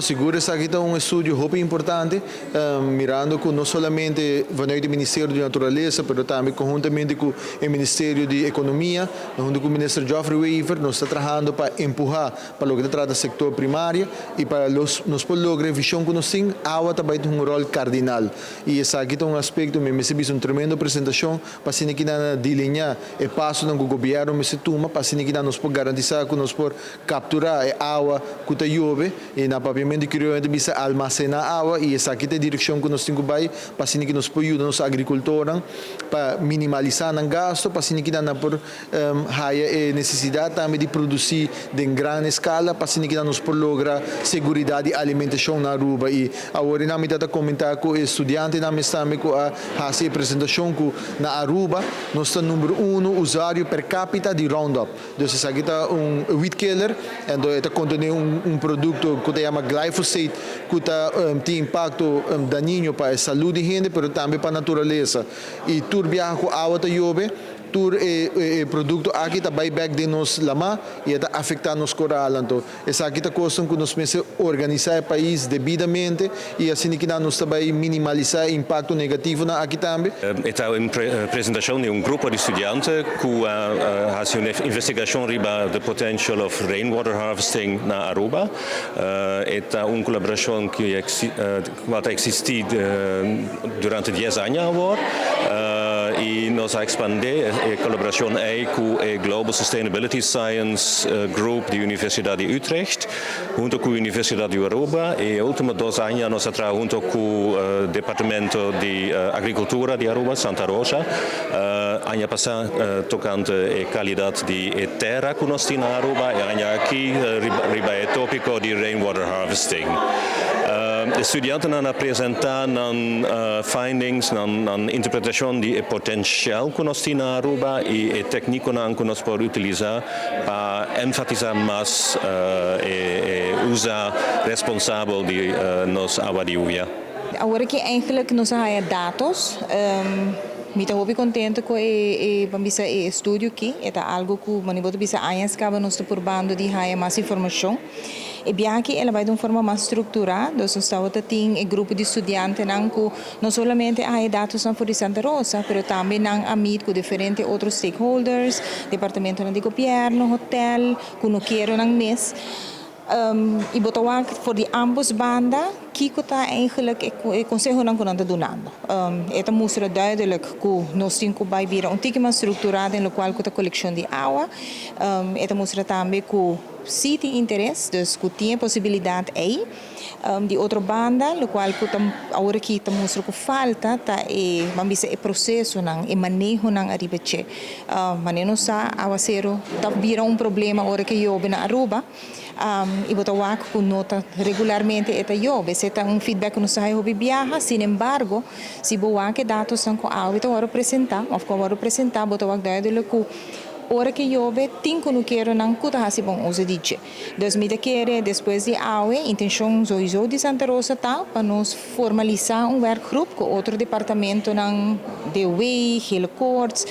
Segurança aqui está um estudo muito importante, mirando com não somente vanuit o Ministério da Natureza, mas também conjuntamente com o Ministério da Economia, junto com o Ministro Geoffrey Weaver, nós estamos trabalhando para empurrar para o que trata do setor primário e para nós lograr a visão que nós temos, a água também tem um rol cardinal. E esse aqui é um aspecto, me recebi uma tremenda apresentação, para assim que nós delinear o passo do governo, me se toma, para assim que nós podemos garantir que nós podemos capturar a água que está chove e na papiamento de criou bisa almacenar água e essa aqui é a direção que nós temos para assim que nós podemos ajudar os agricultores para minimalizar o gasto, para assim que nós por a necessidade também de produzir em grande escala, para assim que nós podemos lograr segurança de alimentação na Aruba. E agora nós estamos comentar com os estudantes, nós estamos a fazer a apresentação que na Aruba nós estamos número 1 usuário per capita de Roundup. Então essa aqui é wheat killer, e contém produto que se chama glyphosate, que tem impacto daninho para a saúde da gente, mas também para a natureza. E tudo viaja com a água da chove, todo o produto aqui vai back de nós lama e está afetando nos corais. Então, essa aqui é a questão que nós precisamos organizar o país devidamente e assim que nós também minimalizar o impacto negativo aqui também. Esta é uma apresentação de grupo de estudantes que faz uma investigação sobre o potencial of rainwater harvesting na Aruba. Esta é uma colaboração que existe durante 10 anos agora e nós expandimos a colaboração com o Global Sustainability Science Group da Universidade de Utrecht, junto com a Universidade de Aruba e nos últimos 2 anos nós trabalhamos junto com o Departamento de Agricultura de Aruba, Santa Rosa, ano passado tocante a qualidade de terra que nós temos na Aruba e ano aqui o tópico de rainwater harvesting. Os estudantes han apresentat findings, interpretação do potencial que nós temos na Aruba e a técnica que nós podemos utilizar para enfatizar mais o uso responsável de nossa água de lluvia. Agora que eigenlijk nós temos dados, me estou muito contente com o estudo aqui, é algo que manipula bisa anos que nós estamos probando de ter mais informação. E bem aqui ela vai de uma forma mais estruturada, nós estamos tendo um grupo de estudantes que não somente há dados na Folha Santa Rosa, mas também há amigo com diferentes outros stakeholders, departamento de governo, hotel, que não querem um mês. E botar voor die ambos-banden, kijk daar eigenlijk het consejo não está donando. Het mostra duidelijk que nós temos que bij een tikje estruturado em qual a coleção de água. Het mostra também que se tem interesse, dus que tem possibilidade aí. De outra banda, o qual agora que mostra que falta tá o processo e manejo não arribache. Manejo sa aguacero tá vira problema agora que chove na Aruba. E botar que nota regularmente eta chove, se tá feedback que nós saímos viaja, sin embargo, se boa que dados são com água, então agora apresentar, botar que ora que chove, tem que não quero não cuidar assim bom uso disso. Então, me quer depois de água, intenção sowieso de Santa Rosa tá para nós formalizar werkgroep com outro departamento não de way, helicoorts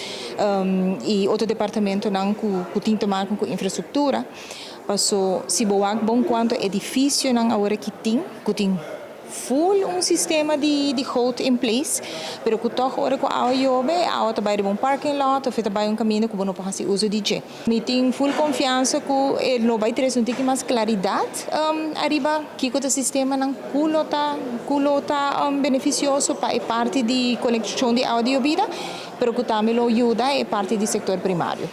e outro departamento não que tem tomar com infraestrutura. Passou se boa bom quanto edifício não agora que tem full sistema de hout in place, pero que toch ora com a chove, a auto vai de parking lot, ou feita vai caminho que não pode uso de je. Me tem full confiança que não vai ter mais claridade arriba que o sistema não culota beneficioso para a parte de conexão de áudio vida, pero que também ajuda a parte do setor primário.